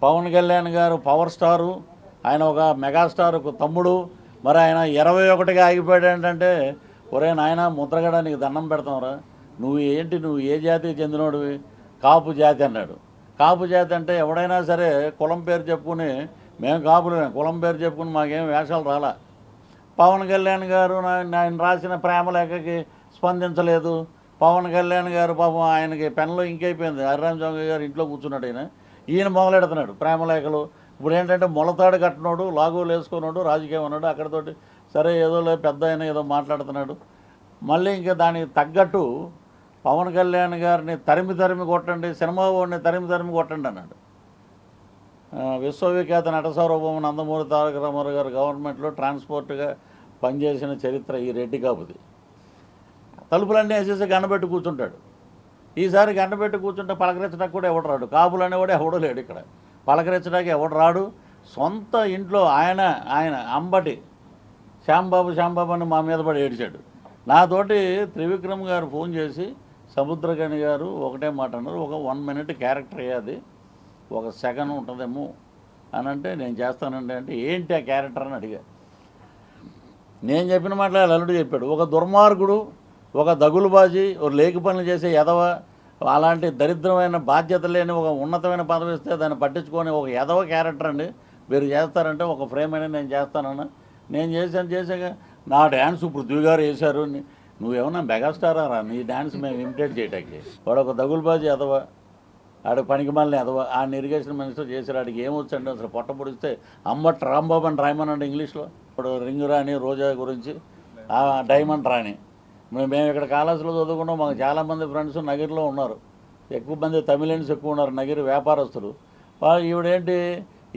పవన్ కళ్యాణ్ గారు power star, ఆయన ఒక మెగాస్టార్ తమ్ముడు. మరి ఆయన 21గా ఆగిపోయాడు ఏంటంటే, ఒరే నాయన ముద్రగడ నీకు దండం పెడతాంరా, నువ్వు ఏ జాతికి చెందినోడివి? కాపు జాతి అన్నాడు. కాపు జాతి అంటే ఎవడైనా సరే కులం పేరు చెప్పుకుని మేము కాపులమే, కులం పేరు చెప్పుకుని మాకేం వేషాలు రాలా. పవన్ కళ్యాణ్ గారు ఆయన రాసిన ప్రేమలేఖకి స్పందించలేదు. పవన్ కళ్యాణ్ గారు పాపం ఆయనకి పెన్లో ఇంకైపోయింది. హరిరామ్ చౌదరి గారు ఇంట్లో కూర్చున్నాడు. ఈయన మొదలెడుతున్నాడు ప్రేమలేఖలు. ఇప్పుడు ఏంటంటే మొలతాడు కట్టినోడు, లాగోలు వేసుకున్నాడు, రాజకీయం ఉన్నాడు, అక్కడితోటి సరే ఏదో పెద్ద ఆయన ఏదో మాట్లాడుతున్నాడు. మళ్ళీ ఇంకా దానికి తగ్గట్టు పవన్ కళ్యాణ్ గారిని తరిమి కొట్టండి, సినిమా వాడిని తరిమి కొట్టండి అన్నాడు. విశ్వవిఖ్యాత నట సార్వభౌమ నందమూరి తారక రామారావు గారు గవర్నమెంట్లో ట్రాన్స్పోర్ట్గా పనిచేసిన చరిత్ర ఈ రెడ్డి కాపుది. తలుపులన్నీ వేసేసి గండబెట్టి కూర్చుంటాడు. ఈసారి గండబెట్టి కూర్చుంటే పలకరించడానికి కూడా ఎవడు రాడు. కాపులు అనేవాడు ఎవడో లేడు ఇక్కడ, పలకరించడానికి ఎవడు రాడు. సొంత ఇంట్లో ఆయన అంబటి శ్యాంబాబు అని మా మీద పడి ఏడిచాడు. నాతోటి త్రివిక్రమ్ గారు ఫోన్ చేసి, సముద్రగని గారు ఒకటే మాట అన్నారు, ఒక 1 minute క్యారెక్టర్ అయ్యేది, ఒక సెకండ్ ఉంటుందేమో అని అంటే నేను చేస్తానండి అంటే, ఏంటి ఆ క్యారెక్టర్ అని అడిగా. నేను చెప్పిన మాటలు అల్లుడు చెప్పాడు. ఒక దుర్మార్గుడు, ఒక దగులుబాజీ, ఒక లేకి పనులు చేసే ఎదవ, అలాంటి దరిద్రమైన బాధ్యత లేని ఒక ఉన్నతమైన పదవి ఇస్తే దాన్ని పట్టించుకొని ఒక ఎదవ క్యారెక్టర్ అండి మీరు చేస్తారంటే ఒక ఫ్రేమ్ అయినా నేను చేస్తానన్నా. నేను చేశాక నా డ్యాన్స్ పృథ్వీ గారు వేశారు. నువ్వేమన్నా మెగాస్టారా? నీ డ్యాన్స్ మేము ఇమిటేట్ చేయటానికి? వాడు ఒక దగులుబాజీ ఎదవ, ఆడు పనికిమాలిన ఎదవ. ఆయన ఇరిగేషన్ మినిస్టర్ చేశారు. ఆడికి ఏమొచ్చండి అసలు? పొట్ట పొడిస్తే అంబట్ రాంబాబు అని రాయమనండి ఇంగ్లీష్లో. ఇప్పుడు రింగు రాణి రోజా గురించి, డైమండ్ రాణి. మేము ఇక్కడ కాలేజీలో చదువుకున్నాం. మాకు చాలామంది ఫ్రెండ్స్ నగిరిలో ఉన్నారు. ఎక్కువ మంది తమిళన్స్ ఎక్కువ ఉన్నారు, నగిరి వ్యాపారస్తులు.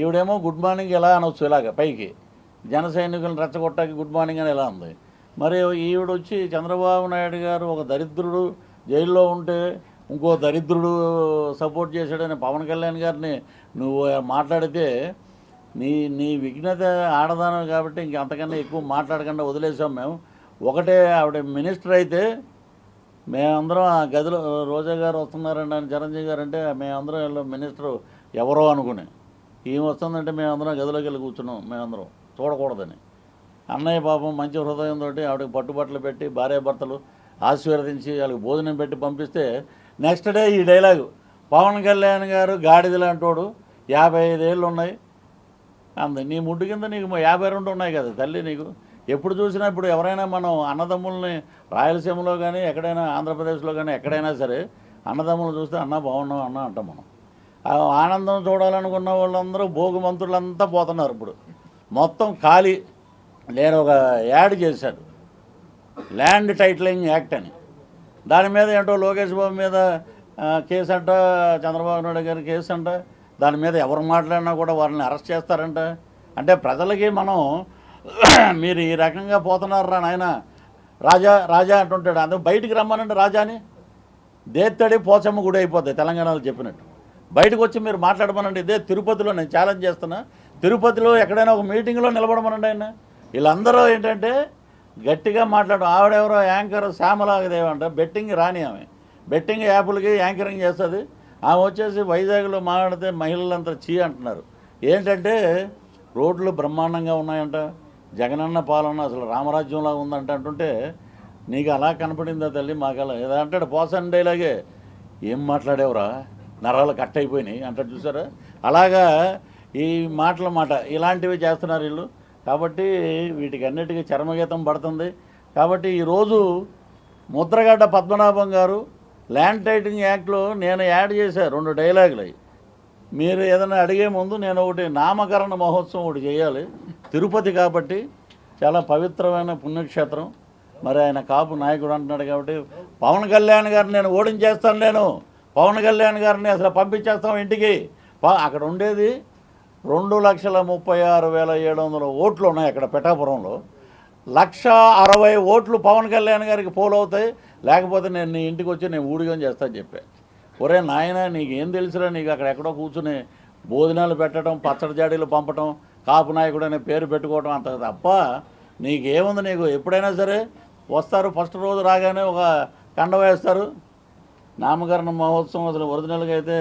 ఈవిడేమో గుడ్ మార్నింగ్ ఎలా అనొచ్చు, ఇలాగ పైకి జన సైనికులను రెచ్చగొట్టాకి గుడ్ మార్నింగ్ అని ఎలా ఉంది. మరి ఈవిడొచ్చి చంద్రబాబు నాయుడు గారు ఒక దరిద్రుడు జైల్లో ఉంటే ఇంకో దరిద్రుడు సపోర్ట్ చేశాడని పవన్ కళ్యాణ్ గారిని నువ్వు మాట్లాడితే నీ విఘ్నత ఆడదాను కాబట్టి ఇంకంతకన్నా ఎక్కువ మాట్లాడకుండా వదిలేసాం మేము. ఒకటే ఆవిడ మినిస్టర్ అయితే మేమందరం ఆ గదిలో, రోజా గారు వస్తున్నారండి అని చిరంజీవి గారు అంటే మేమందరం వీళ్ళు మినిస్టరు ఎవరో అనుకుని, ఈమె వస్తుందంటే మేమందరం గదిలోకి వెళ్ళి కూర్చున్నాం, మేమందరం చూడకూడదని. అన్నయ్య పాపం మంచి హృదయంతో ఆవిడకి పట్టుబట్టలు పెట్టి భార్యాభర్తలు ఆశీర్వదించి వాళ్ళకి భోజనం పెట్టి పంపిస్తే నెక్స్ట్ డే ఈ డైలాగు, పవన్ కళ్యాణ్ గారు గాడిదలాంటోడు, 55 ఏళ్ళు ఉన్నాయి నీ ముడ్డు కింద, నీకు 52 ఉన్నాయి కదా తల్లి నీకు. ఎప్పుడు చూసినా ఇప్పుడు ఎవరైనా మనం అన్నదమ్ముల్ని రాయలసీమలో కానీ ఎక్కడైనా ఆంధ్రప్రదేశ్లో కానీ ఎక్కడైనా సరే అన్నదమ్ములు చూస్తే అన్న బాగున్నాం అన్న అంటాం మనం. ఆనందం చూడాలనుకున్న వాళ్ళందరూ భోగుమంతులంతా పోతున్నారు. ఇప్పుడు మొత్తం ఖాళీ. నేను ఒక యాడ్ చేశాడు, ల్యాండ్ టైటిలింగ్ యాక్ట్ అని. దాని మీద ఏంటో లోకేష్ బాబు మీద కేసు అంట, చంద్రబాబు నాయుడు గారి కేసు అంట. దాని మీద ఎవరు మాట్లాడినా కూడా వారిని అరెస్ట్ చేస్తారంట. అంటే ప్రజలకి మనం మీరు ఈ రకంగా పోతున్నారా నాయన, రాజా అంటుంటాడు. అందుకు బయటికి రమ్మనండి రాజాని. దేత్తడి పోచమ్మ గుడి అయిపోద్ది తెలంగాణలో చెప్పినట్టు. బయటకు వచ్చి మీరు మాట్లాడమనండి. ఇదే తిరుపతిలో నేను ఛాలెంజ్ చేస్తున్నా. తిరుపతిలో ఎక్కడైనా ఒక మీటింగ్లో నిలబడమనండి ఆయన. వీళ్ళందరూ ఏంటంటే గట్టిగా మాట్లాడు. ఆవిడెవరో యాంకర్ శ్యామలాగదేవి అంట, బెట్టింగ్ రాని ఆమె, బెట్టింగ్ యాప్లకి యాంకరింగ్ చేస్తుంది. ఆమె వచ్చేసి వైజాగ్లో మాట్లాడితే మహిళలంతా చీ అంటున్నారు. ఏంటంటే రోడ్లు బ్రహ్మాండంగా ఉన్నాయంట, జగనన్న పాలన అసలు రామరాజ్యంలా ఉందంట అంటుంటే, నీకు అలా కనపడిందా తల్లి? మాకు అలా ఏదో అంటాడు పోసన్ డైలాగే, ఏం మాట్లాడేవరా నరాలు కట్ అయిపోయినాయి అంటాడు చూసారా. అలాగా ఈ మాట ఇలాంటివి చేస్తున్నారు వీళ్ళు. కాబట్టి వీటికి అన్నిటికీ చర్మగీతం పడుతుంది. కాబట్టి ఈరోజు ముద్రగడ్డ పద్మనాభం గారు ల్యాండ్ టైటిలింగ్ యాక్ట్లో నేను యాడ్ చేశాను 2 డైలాగులు. మీరు ఏదైనా అడిగే ముందు నేను ఒకటి నామకరణ మహోత్సవం ఒకటి చేయాలి. తిరుపతి కాబట్టి చాలా పవిత్రమైన పుణ్యక్షేత్రం. మరి ఆయన కాపు నాయకుడు అంటున్నాడు కాబట్టి పవన్ కళ్యాణ్ గారిని నేను ఓడించేస్తాను. నేను పవన్ కళ్యాణ్ గారిని అసలు పంపించేస్తాం ఇంటికి. అక్కడ ఉండేది 2,36,700 ఓట్లు ఉన్నాయి అక్కడ పిఠాపురంలో. 1,60,000 ఓట్లు పవన్ కళ్యాణ్ గారికి పోలవుతాయి. లేకపోతే నేను నీ ఇంటికి వచ్చి నేను ఊడిగం చేస్తాను చెప్పాను. ఒరే నాయన, నీకేం తెలుసురా? నీకు అక్కడ ఎక్కడో కూర్చుని భోజనాలు పెట్టడం, పచ్చడి జాడీలు పంపటం, కాపు నాయకుడు అనే పేరు పెట్టుకోవడం అంత తప్ప నీకేముంది? నీకు ఎప్పుడైనా సరే వస్తారు, ఫస్ట్ రోజు రాగానే ఒక కండ వేస్తారు. నామకరణ మహోత్సవం అసలు ఒరిజినల్గా అయితే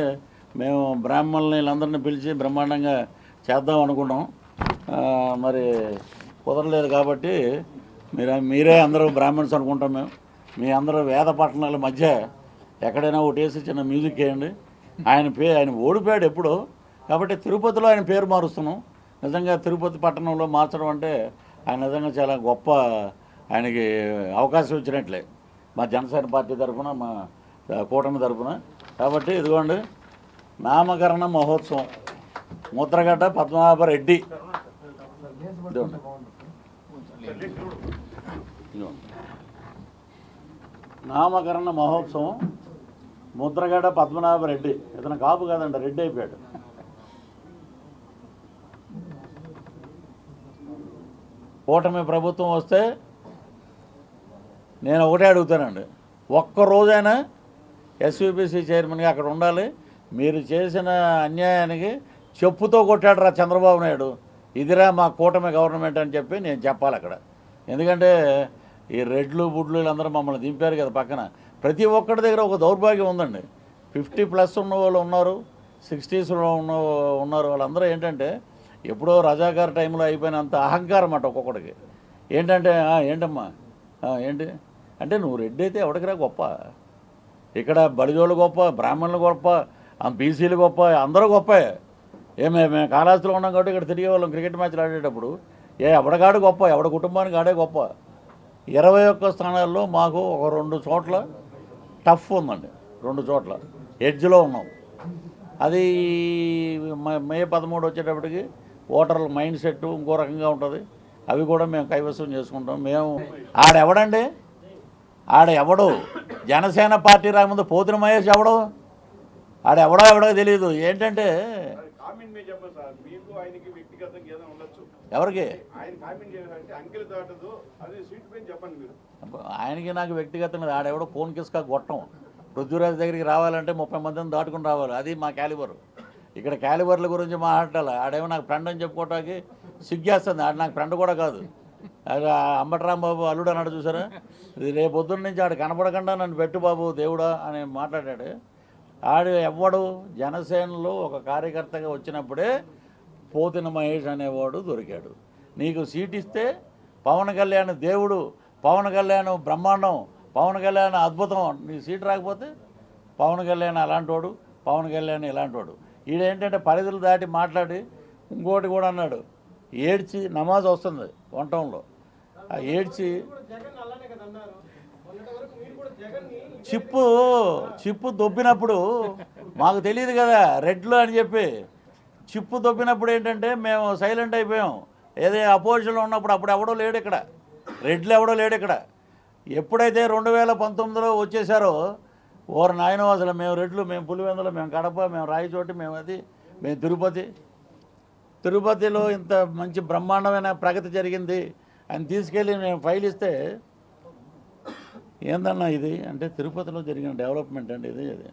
మేము బ్రాహ్మణుల్ని వీళ్ళందరినీ పిలిచి బ్రహ్మాండంగా చేద్దాం అనుకున్నాం. మరి కుదరలేదు కాబట్టి మీరే అందరూ బ్రాహ్మణ్స్ అనుకుంటాం మేము. మీ అందరూ వేద పట్టణాల మధ్య ఎక్కడైనా ఒకటేసి చిన్న మ్యూజిక్ వేయండి. ఆయన ఓడిపోయాడు ఎప్పుడో, కాబట్టి తిరుపతిలో ఆయన పేరు మారుస్తున్నాం. నిజంగా తిరుపతి పట్టణంలో మార్చడం అంటే ఆయన నిజంగా చాలా గొప్ప, ఆయనకి అవకాశం ఇచ్చినట్లే మా జనసేన పార్టీ తరఫున, మా కూటమి తరఫున. కాబట్టి ఇదిగోండి నామకరణ మహోత్సవం ముద్రగడ్డ పద్మనాభరెడ్డి. ఇదిగోండి నామకరణ మహోత్సవం ముద్రగడ్డ పద్మనాభరెడ్డి. ఇతను కాపు కాదండి, రెడ్డి అయిపోయాడు. కూటమి ప్రభుత్వం వస్తే నేను ఒకటే అడుగుతానండి, ఒక్కరోజైనా ఎస్విబిసి చైర్మన్గా అక్కడ ఉండాలి. మీరు చేసిన అన్యాయానికి చెప్పుతో కొట్టాడు రా చంద్రబాబు నాయుడు, ఇదిరా మా కూటమి గవర్నమెంట్ అని చెప్పి నేను చెప్పాలి అక్కడ. ఎందుకంటే ఈ రెడ్లు బుడ్లు వీళ్ళందరూ మమ్మల్ని దింపారు కదా పక్కన. ప్రతి ఒక్కటి దగ్గర ఒక దౌర్భాగ్యం ఉందండి. 50+ ఉన్న వాళ్ళు ఉన్నారు, 60స్లో ఉన్నారు. వాళ్ళందరూ ఏంటంటే ఎప్పుడో రజాకార్ టైంలో అయిపోయినంత అహంకారం అన్నమాట ఒక్కొక్కడికి. ఏంటంటే ఏంటమ్మా ఏంటి అంటే, నువ్వు రెడ్డి అయితే ఎవడికిరా గొప్ప? ఇక్కడ బడిజోళ్ళు గొప్ప, బ్రాహ్మణులు గొప్ప, బీసీలు గొప్ప, అందరూ గొప్పే. మేము కాళహస్తిలో ఉన్నాం కాబట్టి ఇక్కడ తిరిగే వాళ్ళం క్రికెట్ మ్యాచ్లు ఆడేటప్పుడు. ఎవడగాడు గొప్ప, ఎవడ కుటుంబానికి ఆడే గొప్ప. 21 స్థానాల్లో మాకు ఒక 2 చోట్ల టఫ్ ఉందండి, 2 చోట్ల ఎడ్జ్లో ఉన్నాం. అది మే 13 వచ్చేటప్పటికి ఓటర్ల మైండ్ సెట్ ఇంకో రకంగా ఉంటుంది. అవి కూడా మేము కైవసం చేసుకుంటాం. మేము ఆడెవడండి, ఆడెవడు జనసేన పార్టీ రాకముందు పోతిన మహేష్ ఎవడు, ఆడెవడో తెలియదు. ఏంటంటే ఎవరికి ఆయనకి నాకు వ్యక్తిగతంగా ఆడెవడో ఫోన్ కిస్కా గొట్టం. పృథ్వీరాజ్ దగ్గరికి రావాలంటే 30 మందిని దాటుకుని రావాలి. అది మా క్యాలిబర్. ఇక్కడ క్యాలిబర్ల గురించి మాట్లాడాలి. ఆడేమో నాకు ఫ్రెండ్ అని చెప్పుకోవటానికి సిగ్గేస్తుంది. ఆడ నాకు ఫ్రెండ్ కూడా కాదు. అంబటరాంబాబు అల్లుడు అన్నాడు చూసారా, ఇది రేపొద్దున్న నుంచి ఆడు కనపడకుండా నన్ను పెట్టు బాబు దేవుడా అని మాట్లాడాడు. ఆడు ఎవ్వడు జనసేనలో ఒక కార్యకర్తగా వచ్చినప్పుడే పోతిన మహేష్ అనేవాడు దొరికాడు. నీకు సీట్ ఇస్తే పవన్ కళ్యాణ్ దేవుడు, పవన్ కళ్యాణ్ బ్రహ్మాండం, పవన్ కళ్యాణ్ అద్భుతం. నీ సీట్ రాకపోతే పవన్ కళ్యాణ్ అలాంటివాడు, పవన్ కళ్యాణ్ ఇలాంటివాడు. ఈడేంటంటే పరిధులు దాటి మాట్లాడి ఇంకోటి కూడా అన్నాడు, ఏడ్చి నమాజ్ వస్తుంది వంటంలో, ఆ ఏడ్చి చిప్పు దొబ్బినప్పుడు మాకు తెలియదు కదా రెడ్లు అని చెప్పి. చిప్పు దొబ్బినప్పుడు ఏంటంటే మేము సైలెంట్ అయిపోయాం. ఏదో అపోజిషన్లో ఉన్నప్పుడు అప్పుడు ఎవడో లేడు ఇక్కడ, రెడ్లు ఎవడో లేడు ఇక్కడ. ఎప్పుడైతే 2019లో వచ్చేసారో ఓరు నాయన అసలు మేము రెడ్లు, మేము పులివెందులు, మేము కడప, మేము రాయచోటి, మేము అది, మేము తిరుపతిలో ఇంత మంచి బ్రహ్మాండమైన ప్రగతి జరిగింది అని తీసుకెళ్ళి మేము ఫైల్ ఇస్తే, ఏందన్నా ఇది అంటే తిరుపతిలో జరిగిన డెవలప్మెంట్ అండి ఇది.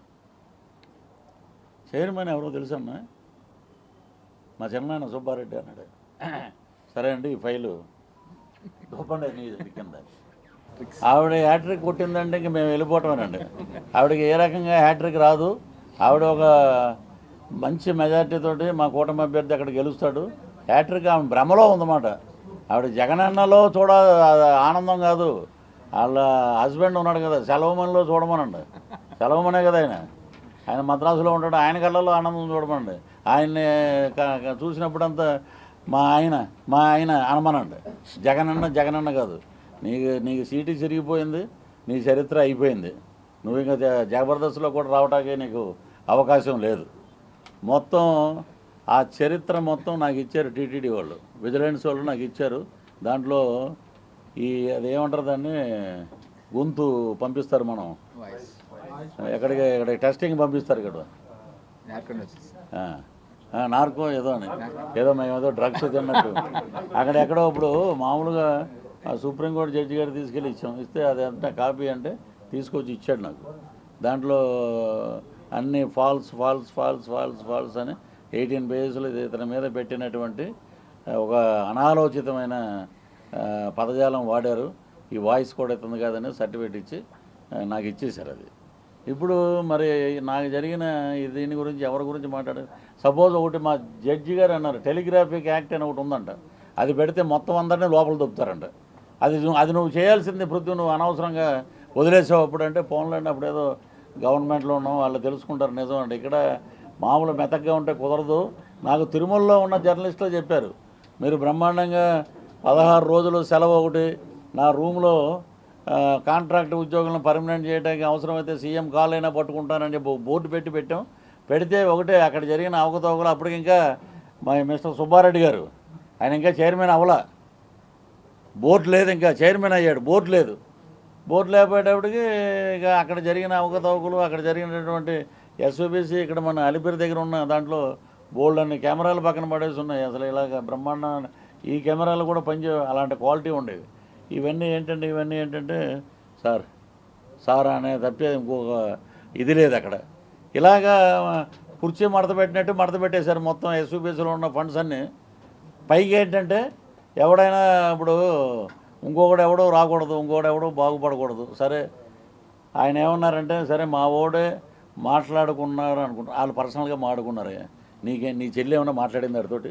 చైర్మన్ ఎవరో తెలుసన్నా, మా చిన్నాయన సుబ్బారెడ్డి అన్నాడు. సరే అండి ఈ ఫైలు చూపండి నీ కింద. ఆవిడ హ్యాట్రిక్ కొట్టిందంటే ఇంక మేము వెళ్ళిపోవటమేనండి. ఆవిడకి ఏ రకంగా హ్యాట్రిక్ రాదు. ఆవిడ ఒక మంచి మెజార్టీతోటి మా కూటమి అభ్యర్థి అక్కడ గెలుస్తాడు. హ్యాట్రిక్ ఆమె భ్రమలో ఉందన్నమాట. ఆవిడ జగనన్నలో ఆనందం కాదు, వాళ్ళ హస్బెండ్ ఉన్నాడు కదా సెలవుమనిలో చూడమనండి. సెలవుమనే కదా ఆయన మద్రాసులో ఉంటాడు, ఆయన కళ్ళలో ఆనందం చూడమనండి. ఆయన్ని చూసినప్పుడంతా మా ఆయన అనమనండి. జగనన్న కాదు. నీకు సీటు చిరిగిపోయింది, నీ చరిత్ర అయిపోయింది. నువ్వు ఇంకా జబర్దస్త్లో కూడా రావటానికి నీకు అవకాశం లేదు. మొత్తం ఆ చరిత్ర మొత్తం నాకు ఇచ్చారు టీటీడీ వాళ్ళు, విజిలెన్స్ వాళ్ళు నాకు ఇచ్చారు. దాంట్లో అదేమంటారు దాన్ని, గొంతు పంపిస్తారు మనం ఎక్కడికి టెస్టింగ్ పంపిస్తారు ఇక్కడ, నార్కో ఏదో అని, మేము ఏదో డ్రగ్స్ తిన్నట్టు అక్కడ ఎక్కడో. ఇప్పుడు మామూలుగా సుప్రీంకోర్టు జడ్జి గారు తీసుకెళ్ళి ఇచ్చాం, ఇస్తే అదంతా కాపీ అంటే తీసుకొచ్చి ఇచ్చాడు నాకు. దాంట్లో అన్నీ ఫాల్స్ అని 18 పేజెస్లో ఇతని మీద పెట్టినటువంటి ఒక అనాలోచితమైన పదజాలం వాడారు. ఈ వాయిస్ కూడా ఇస్తుంది కాదని సర్టిఫికేట్ ఇచ్చి నాకు ఇచ్చేశారు. అది ఇప్పుడు మరి నాకు జరిగిన దీని గురించి ఎవరి గురించి మాట్లాడారు? సపోజ్ ఒకటి మా జడ్జి గారు అన్నారు, టెలిగ్రాఫిక్ యాక్ట్ అని ఒకటి ఉందంట, అది పెడితే మొత్తం అందరినీ లోపల దొప్పుతారంట. అది నువ్వు చేయాల్సింది పృథ్వీ, నువ్వు అనవసరంగా వదిలేసావు అప్పుడు అంటే ఫోన్లండి, అప్పుడు ఏదో గవర్నమెంట్లో ఉన్నాం వాళ్ళు తెలుసుకుంటారు నిజం అంటే. ఇక్కడ మామూలు మెతగ్గా ఉంటే కుదరదు. నాకు తిరుమలలో ఉన్న జర్నలిస్టులు చెప్పారు, మీరు బ్రహ్మాండంగా 16 రోజులు సెలవు ఒకటి, నా రూమ్లో కాంట్రాక్ట్ ఉద్యోగులను పర్మనెంట్ చేయడానికి అవసరమైతే సీఎం కాల్ అయినా పట్టుకుంటానని చెప్పి బోర్డు పెట్టాం. పెడితే ఒకటే అక్కడ జరిగిన అవకతవకలు. అప్పటికి ఇంకా మా మిస్టర్ సుబ్బారెడ్డి గారు, ఆయన ఇంకా చైర్మన్ అవ్వలా, బోర్డు లేదు, ఇంకా చైర్మన్ అయ్యాడు, బోర్డు లేదు. బోర్డు లేకపోయేటప్పటికి ఇక అక్కడ జరిగిన అవకతవకలు, అక్కడ జరిగినటువంటి ఎస్ఓబిసి, ఇక్కడ మన అలిపిరి దగ్గర ఉన్న దాంట్లో బోల్డ్ అన్ని కెమెరాలు పక్కన పడేసి ఉన్నాయి. అసలు ఇలాగ బ్రహ్మాండం ఈ కెమెరాలు కూడా అలాంటి క్వాలిటీ ఉండేవి. ఇవన్నీ ఏంటంటే సార్ అనే తప్పేది ఇంకొక ఇది లేదు అక్కడ. ఇలాగా కుర్చీ మడత పెట్టినట్టు మడత పెట్టేశారు మొత్తం ఎస్యూబీసీలో ఉన్న ఫండ్స్ అన్నీ. పైకి ఏంటంటే ఎవడైనా ఇప్పుడు ఇంకొకడు ఎవడో రాకూడదు, ఇంకొకడు ఎవడో బాగుపడకూడదు. సరే ఆయన ఏమన్నారంటే, సరే మా ఓడే మాట్లాడుకున్నారు అనుకుంటా, వాళ్ళు పర్సనల్గా మాట్లాడుకున్నారు. నీ చెల్లి ఏమైనా మాట్లాడింది వాడితోటి?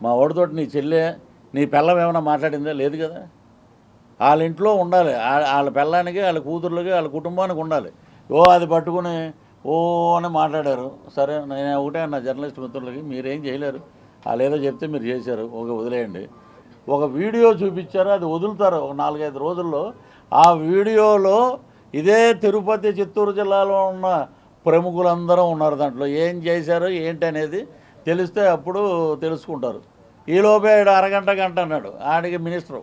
మా ఓడితోటి నీ చెల్లె, నీ పిల్లం ఏమైనా మాట్లాడిందా? లేదు కదా. వాళ్ళ ఇంట్లో ఉండాలి, వాళ్ళ పిల్లానికి, వాళ్ళ కూతుర్లకి, వాళ్ళ కుటుంబానికి ఉండాలి. అది పట్టుకుని అని మాట్లాడారు. సరే నేను ఒకటే అన్న జర్నలిస్ట్ మిత్రులకి, మీరేం చేయలేరు, వాళ్ళు ఏదో చెప్తే మీరు చేశారు, వదిలేయండి. ఒక వీడియో చూపించారు, అది వదులుతారు ఒక 4-5 రోజుల్లో. ఆ వీడియోలో ఇదే తిరుపతి, చిత్తూరు జిల్లాలో ఉన్న ప్రముఖులందరూ ఉన్నారు. దాంట్లో ఏం చేశారో ఏంటి అనేది తెలిస్తే అప్పుడు తెలుసుకుంటారు. ఈలోపే అరగంట గంట అన్నాడు ఆడికి మినిస్టరు.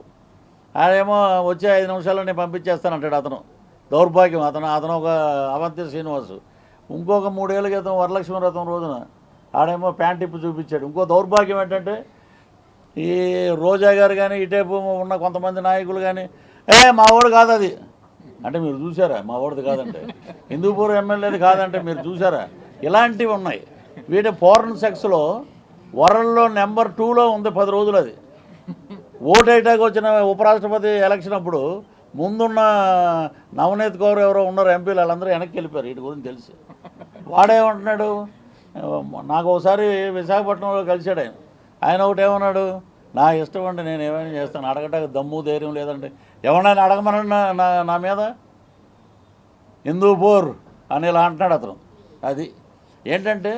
ఆడేమో వచ్చే 5 నిమిషాల్లో నేను పంపించేస్తానంటాడు. అతను దౌర్భాగ్యం. అతను ఒక అవంతి శ్రీనివాసు. ఇంకొక 3 ఏళ్ళ క్రితం వరలక్ష్మి వ్రతం రోజున ఆడేమో ప్యాంట్ ఇప్పు చూపించాడు. ఇంకో దౌర్భాగ్యం ఏంటంటే, ఈ రోజా గారు కానీ ఇటేపు ఉన్న కొంతమంది నాయకులు కానీ, మా వాడు కాదు అది అంటే, మీరు చూసారా? మా వాడిది కాదంటే, హిందూపూర్ ఎమ్మెల్యేది కాదంటే మీరు చూసారా? ఇలాంటివి ఉన్నాయి. వీటి ఫారెన్ సెక్స్లో వరల్డ్లో నెంబర్ 2లో ఉంది 10 రోజులు. అది ఓటేటాకి వచ్చిన ఉపరాష్ట్రపతి ఎలక్షన్ అప్పుడు ముందున్న నవనీత్ కౌర్ ఎవరో ఉన్నారు ఎంపీలు, వాళ్ళందరూ వెనక్కి వెళ్ళిపోయారు. వీటి గురించి తెలిసి వాడేమంటున్నాడు, నాకు ఒకసారి విశాఖపట్నంలో కలిశాడు ఆయన ఒకటి ఏమన్నాడు, నా ఇష్టం అంటే నేను ఏమైనా చేస్తాను, అడగటానికి దమ్ము ధైర్యం లేదంటే ఎవరైనా అడగమని నా మీద హిందూపూర్ అని ఇలా అంటున్నాడు అతను. అది ఏంటంటే,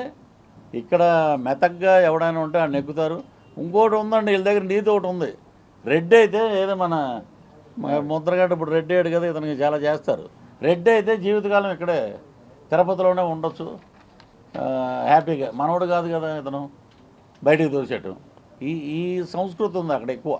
ఇక్కడ మెతగ్గా ఎవడైనా ఉంటే ఆయన నెగ్గుతారు. ఇంకోటి ఉందండి వీళ్ళ దగ్గర, నీతి ఒకటి ఉంది. రెడ్డి అయితే ఏదో మన ముద్రగడ్డ ఇప్పుడు రెడ్డి అయ్యాడు కదా, ఇతనికి చాలా చేస్తారు. రెడ్డి అయితే జీవితకాలం ఇక్కడే తిరుపతిలోనే ఉండొచ్చు హ్యాపీగా. మనోడు కాదు కదా ఇతను, బయటికి తోసేయటం. ఈ సంస్కృతి ఉంది అక్కడ ఎక్కువ.